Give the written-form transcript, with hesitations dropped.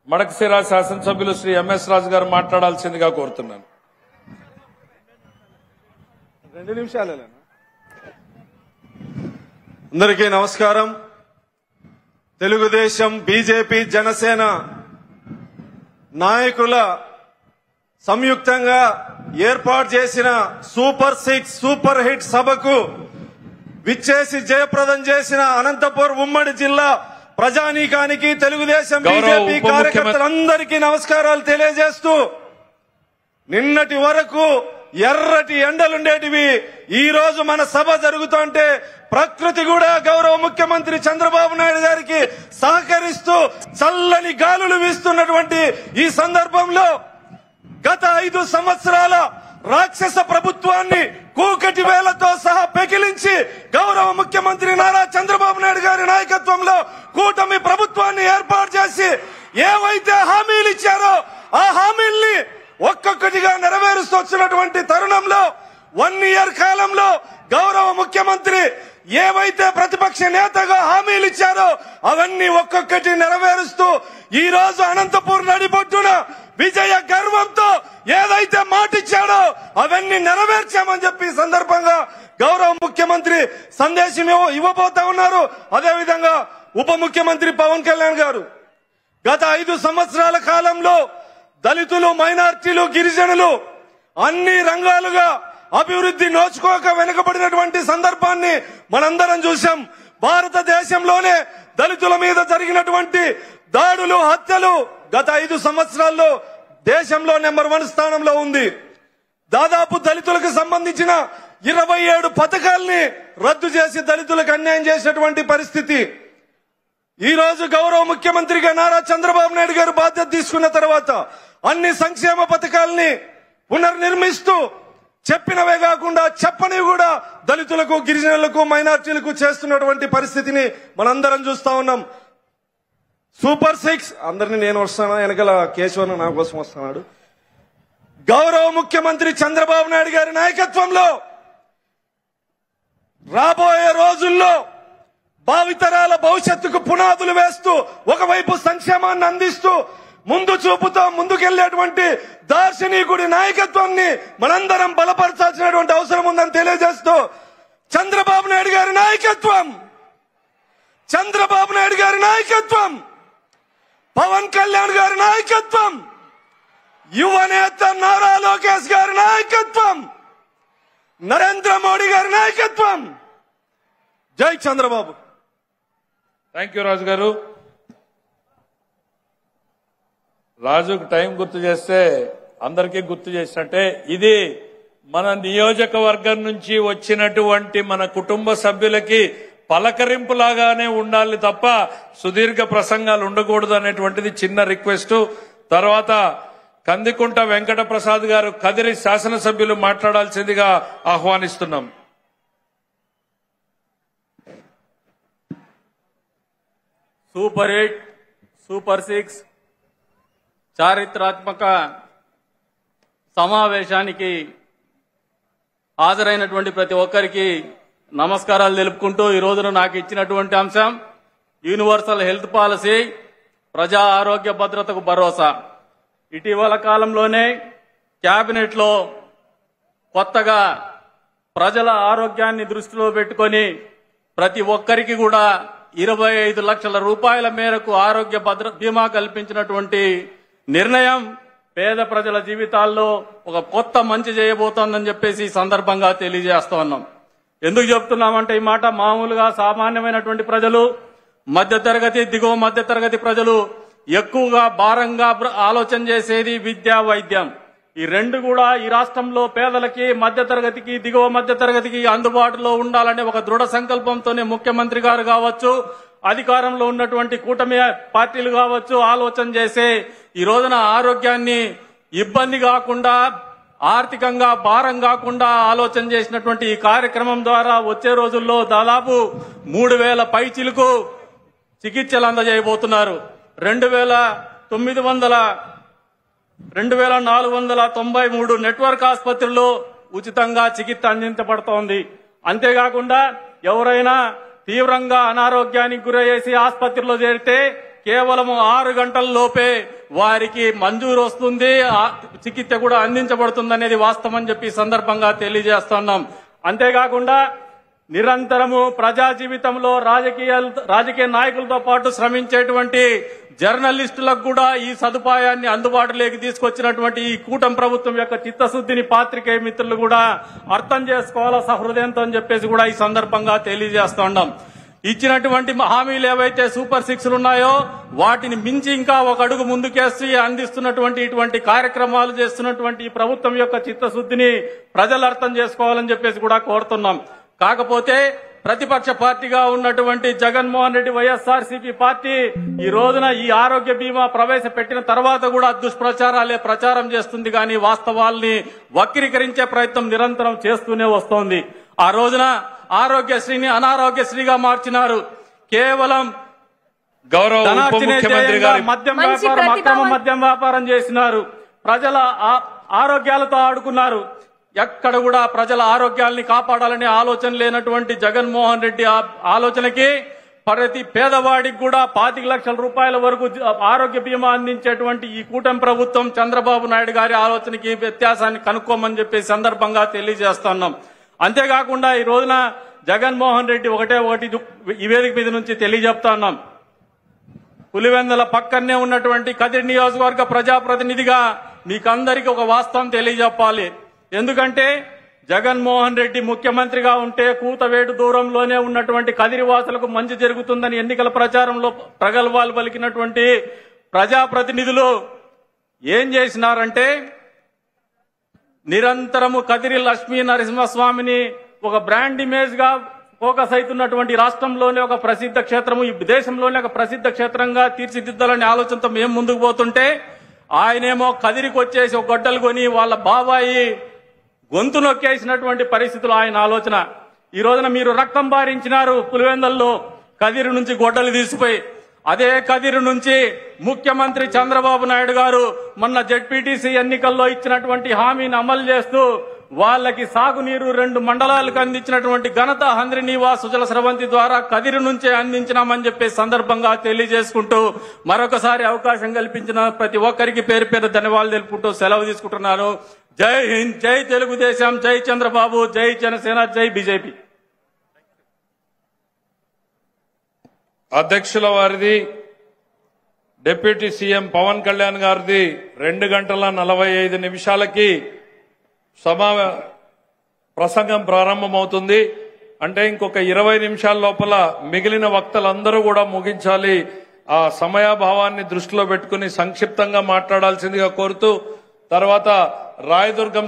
మడకశిర శాసనసభ్యులు శ్రీ ఎంఎస్ రాజు గారు మాట్లాడాల్సిందిగా కోరుతున్నాను. 2 నిమిషాలేనా? అందరికీ నమస్కారం. తెలుగుదేశం, బీజేపీ, జనసేన నాయకుల సంయుక్తంగా ఏర్పాటు చేసిన సూపర్ 6 సూపర్ హిట్ సభకు విచ్చేసి జయప్రదం చేసిన అనంతపురం ఉమ్మడి జిల్లా ప్రజానీకానికి, తెలుగుదేశం బీజేపీ కార్యకర్తలందరికీ నమస్కారాలు తెలియజేస్తూ, నిన్నటి వరకు ఎర్రటి ఎండలుండేటివి ఈ రోజు మన సభ జరుగుతుంటే ప్రకృతి కూడా గౌరవ ముఖ్యమంత్రి చంద్రబాబు నాయుడు గారికి సహకరిస్తూ చల్లని గాలులు వీస్తున్నటువంటి ఈ సందర్భంలో గత 5 సంవత్సరాల రాక్షస ప్రభుత్వాన్ని కూకటి వేలతో సహా పెకిలించి గౌరవ ముఖ్యమంత్రి నారా చంద్రబాబు నాయుడు గారి నాయకత్వంలో కూటమి ప్రభుత్వాన్ని ఏర్పాటు చేసి ఏవైతే హామీలు ఇచ్చారో ఆ హామీల్ని ఒక్కొక్కటిగా నెరవేరుస్తూ వచ్చినటువంటి తరుణంలో 1 ఇయర్ కాలంలో గౌరవ ముఖ్యమంత్రి ఏవైతే ప్రతిపక్ష నేతగా హామీలు ఇచ్చారో అవన్నీ ఒక్కొక్కటి నెరవేరుస్తూ ఈ రోజు అనంతపూర్ నడిబొడ్డున విజయ గర్వంతో ఏదైతే మాటిచ్చాడో అవన్నీ నెరవేర్చామని చెప్పి సందర్భంగా గౌరవ ముఖ్యమంత్రి సందేశం ఇవ్వబోతా ఉన్నారు. అదేవిధంగా ఉప ముఖ్యమంత్రి పవన్ కళ్యాణ్ గారు గత 5 సంవత్సరాల కాలంలో దళితులు, మైనార్టీలు, గిరిజనులు అన్ని రంగాలుగా అభివృద్ధి నోచుకోక వెనుకబడినటువంటి సందర్భాన్ని మనందరం చూశాం. భారతదేశంలోనే దళితుల మీద జరిగినటువంటి దాడులు, హత్యలు గత 5 సంవత్సరాల్లో దేశంలో నెంబర్ 1 స్థానంలో ఉంది. దాదాపు దళితులకు సంబంధించిన 27 పథకాల్ని రద్దు చేసి దళితులకు అన్యాయం చేసినటువంటి పరిస్థితి. ఈ రోజు గౌరవ ముఖ్యమంత్రిగా నారా చంద్రబాబు నాయుడు గారు బాధ్యత తీసుకున్న తర్వాత అన్ని సంక్షేమ పథకాల్ని పునర్నిర్మిస్తూ చెప్పినవే కాకుండా చెప్పనివి కూడా దళితులకు, గిరిజనులకు, మైనార్టీలకు చేస్తున్నటువంటి పరిస్థితిని మనందరం చూస్తా ఉన్నాం. సూపర్ 6 అందరినీ నేను వస్తాను, వెనకాల కేశవన్ నా కోసం వస్తున్నాడు. గౌరవ ముఖ్యమంత్రి చంద్రబాబు నాయుడు గారి నాయకత్వంలో రాబోయే రోజుల్లో భావితరాల భవిష్యత్తుకు పునాదులు వేస్తూ ఒకవైపు సంక్షేమాన్ని అందిస్తూ ముందు చూపుతో ముందుకెళ్లేటువంటి దార్శనికుడి నాయకత్వాన్ని మనందరం బలపరచాల్సినటువంటి అవసరం ఉందని తెలియజేస్తూ చంద్రబాబు నాయుడు గారి నాయకత్వం, పవన్ కళ్యాణ్ గారి నాయకత్వం, యువనేత నారా లోకేష్ గారి నాయకత్వం, నరేంద్ర మోడీ గారి నాయకత్వం. జై చంద్రబాబు. థ్యాంక్ యూ రాజు గారు. రాజుకు టైం గుర్తు చేస్తే అందరికీ గుర్తు చేసినట్టే ఇది మన నియోజకవర్గం నుంచి వచ్చినటువంటి మన కుటుంబ సభ్యులకి పలకరింపులాగానే ఉండాలి తప్ప సుదీర్ఘ ప్రసంగాలు ఉండకూడదు అనేటువంటిది చిన్న రిక్వెస్ట్. తర్వాత కందికుంట వెంకట ప్రసాద్ గారు కదిరి శాసనసభ్యులు మాట్లాడాల్సిందిగా ఆహ్వానిస్తున్నాం. సూపర్ 8 సూపర్ 6 చారిత్రాత్మక సమావేశానికి హాజరైనటువంటి ప్రతి ఒక్కరికి నమస్కారాలు తెలుపుకుంటూ ఈ రోజున నాకు ఇచ్చినటువంటి అంశం యూనివర్సల్ హెల్త్ పాలసీ, ప్రజా ఆరోగ్య భద్రతకు భరోసా. ఇటీవల కాలంలోనే కేబినెట్ లో కొత్తగా ప్రజల ఆరోగ్యాన్ని దృష్టిలో పెట్టుకొని ప్రతి ఒక్కరికి కూడా 25 లక్షల రూపాయల మేరకు ఆరోగ్య బీమా కల్పించినటువంటి నిర్ణయం పేద ప్రజల జీవితాల్లో ఒక కొత్త మంచి చేయబోతోందని చెప్పేసి ఈ సందర్భంగా తెలియజేస్తా ఉన్నాం. ఎందుకు చెప్తున్నామంటే ఈ మాట, మామూలుగా సామాన్యమైనటువంటి ప్రజలు, మధ్యతరగతి, దిగువ మధ్యతరగతి ప్రజలు ఎక్కువగా భారంగా ఆలోచన చేసేది విద్య, వైద్యం. ఈ రెండు కూడా ఈ రాష్ట్రంలో పేదలకి, మధ్యతరగతికి, దిగువ మధ్యతరగతికి అందుబాటులో ఉండాలనే ఒక దృఢ సంకల్పంతోనే ముఖ్యమంత్రి గారు కావచ్చు, అధికారంలో ఉన్నటువంటి కూటమి పార్టీలు కావచ్చు ఆలోచన చేసే ఈ రోజున ఆరోగ్యాన్ని ఇబ్బంది కాకుండా, ఆర్థికంగా భారం కాకుండా ఆలోచన చేసినటువంటి ఈ కార్యక్రమం ద్వారా వచ్చే రోజుల్లో దాదాపు 3000 పైచిలకు చికిత్సలు అందజేయబోతున్నారు. 2493 నెట్వర్క్ ఆసుపత్రుల్లో ఉచితంగా చికిత్స అందించబడుతోంది. అంతేకాకుండా ఎవరైనా తీవ్రంగా అనారోగ్యానికి గురయ్యేసి ఆసుపత్రిలో చేరితే కేవలం 6 గంటల లోపే వారికి మంజూరు వస్తుంది, చికిత్స కూడా అందించబడుతుంది అనేది వాస్తవం అని చెప్పి సందర్భంగా తెలియజేస్తున్నాం. అంతేకాకుండా నిరంతరము ప్రజా జీవితంలో రాజకీయ నాయకులతో పాటు శ్రమించేటువంటి జర్నలిస్టులకు కూడా ఈ సదుపాయాన్ని అందుబాటులోకి తీసుకొచ్చినటువంటి ఈ కూటమి ప్రభుత్వం యొక్క చిత్తశుద్ధిని పాత్రికేయ మిత్రులు కూడా అర్థం చేసుకోవాలా సహృదయంతో అని చెప్పేసి కూడా ఈ సందర్భంగా తెలియజేస్తున్నాం. ఇచ్చినటువంటి హామీలు ఏవైతే సూపర్ 6 ఉన్నాయో వాటిని మించి ఇంకా ఒక అడుగు ముందుకేసి అందిస్తున్నటువంటి ఇటువంటి కార్యక్రమాలు చేస్తున్నటువంటి ఈ ప్రభుత్వం యొక్క చిత్తశుద్ధిని ప్రజలు అర్థం చేసుకోవాలని చెప్పేసి కూడా కోరుతున్నాం. కాకపోతే ప్రతిపక్ష పార్టీగా ఉన్నటువంటి జగన్మోహన్ రెడ్డి వైఎస్ఆర్సీపీ పార్టీ ఈ రోజున ఈ ఆరోగ్య బీమా ప్రవేశపెట్టిన తర్వాత కూడా దుష్ప్రచారాలే ప్రచారం చేస్తుంది కానీ వాస్తవాల్ని వక్రీకరించే ప్రయత్నం నిరంతరం చేస్తూనే వస్తోంది. ఆ రోజున ఆరోగ్యశ్రీని అనారోగ్యశ్రీగా మార్చినారు. కేవలం గౌరవ ఉప ముఖ్యమంత్రి గారు మద్యం వ్యాపారం, అక్రమ మద్యం వ్యాపారం చేసినారు. ప్రజల ఆరోగ్యాలతో ఆడుకున్నారు. ఎక్కడ కూడా ప్రజల ఆరోగ్యాల్ని కాపాడాలనే ఆలోచన లేనటువంటి జగన్మోహన్ రెడ్డి ఆలోచనకి ప్రతి పేదవాడికి కూడా 25 లక్షల రూపాయల వరకు ఆరోగ్య బీమా అందించేటువంటి ఈ కూటమి ప్రభుత్వం చంద్రబాబు నాయుడు గారి ఆలోచనకి వ్యత్యాసాన్ని కనుక్కోమని చెప్పి సందర్భంగా తెలియజేస్తున్నాం. అంతేకాకుండా ఈ రోజున జగన్మోహన్ రెడ్డి ఒకటి ఈ వేదిక మీద నుంచి తెలియజెప్తున్నాం. పులివెందుల పక్కనే ఉన్నటువంటి కదిరి నియోజకవర్గ ప్రజాప్రతినిధిగా మీకందరికీ ఒక వాస్తవం తెలియజెప్పాలి. ఎందుకంటే జగన్మోహన్ రెడ్డి ముఖ్యమంత్రిగా ఉంటే కూతవేటు దూరంలోనే ఉన్నటువంటి కదిరివాసులకు మంచి జరుగుతుందని ఎన్నికల ప్రచారంలో ప్రగల్భాలు పలికినటువంటి ప్రజాప్రతినిధులు ఏం చేసినారంటే నిరంతరము కదిరి లక్ష్మీ నరసింహస్వామిని ఒక బ్రాండ్ ఇమేజ్ గా ఫోకస్ అవుతున్నటువంటి రాష్ట్రంలోనే ఒక ప్రసిద్ధ క్షేత్రము, ఈ దేశంలోనే ఒక ప్రసిద్ధ క్షేత్రంగా తీర్చిదిద్దాలనే ఆలోచనతో మేము ముందుకు పోతుంటే ఆయనేమో కదిరికి వచ్చేసి ఒక గొడ్డలు కొని వాళ్ళ బాబాయి గొంతు నొక్కేసినటువంటి పరిస్థితులు ఆయన ఆలోచన. ఈ రోజున మీరు రక్తం బారించినారు పులివెందుల్లో కదిరి నుంచి గొడ్డలు తీసిపోయి. అదే కదిరి నుంచి ముఖ్యమంత్రి చంద్రబాబు నాయుడు గారు మొన్న జెడ్పీటీసీ ఎన్నికల్లో ఇచ్చినటువంటి హామీని అమలు చేస్తూ వాళ్ళకి సాగునీరు 2 మండలాలకు అందించినటువంటి ఘనత హంద్రినీవా సుజల స్రవంతి ద్వారా కదిరి నుంచే అందించినామని చెప్పే సందర్భంగా తెలియజేసుకుంటూ మరొకసారి అవకాశం కల్పించిన ప్రతి ఒక్కరికి పేరు పేరు ధన్యవాదాలు తెలుపుకుంటూ సెలవు తీసుకుంటున్నాను. జై హింద్, జై తెలుగుదేశం, జై చంద్రబాబు, జై జనసేన, జై బీజేపీ. అధ్యక్షుల వారిది డిప్యూటీ సీఎం పవన్ కళ్యాణ్ గారిది 2 గంటల 45 నిమిషాలకి ప్రసంగం ప్రారంభమవుతుంది. అంటే ఇంకొక 20 నిమిషాల లోపల మిగిలిన వక్తలందరూ కూడా ముగించాలి. ఆ సమయాభావాన్ని దృష్టిలో పెట్టుకుని సంక్షిప్తంగా మాట్లాడాల్సిందిగా కోరుతూ తర్వాత రాయదుర్గం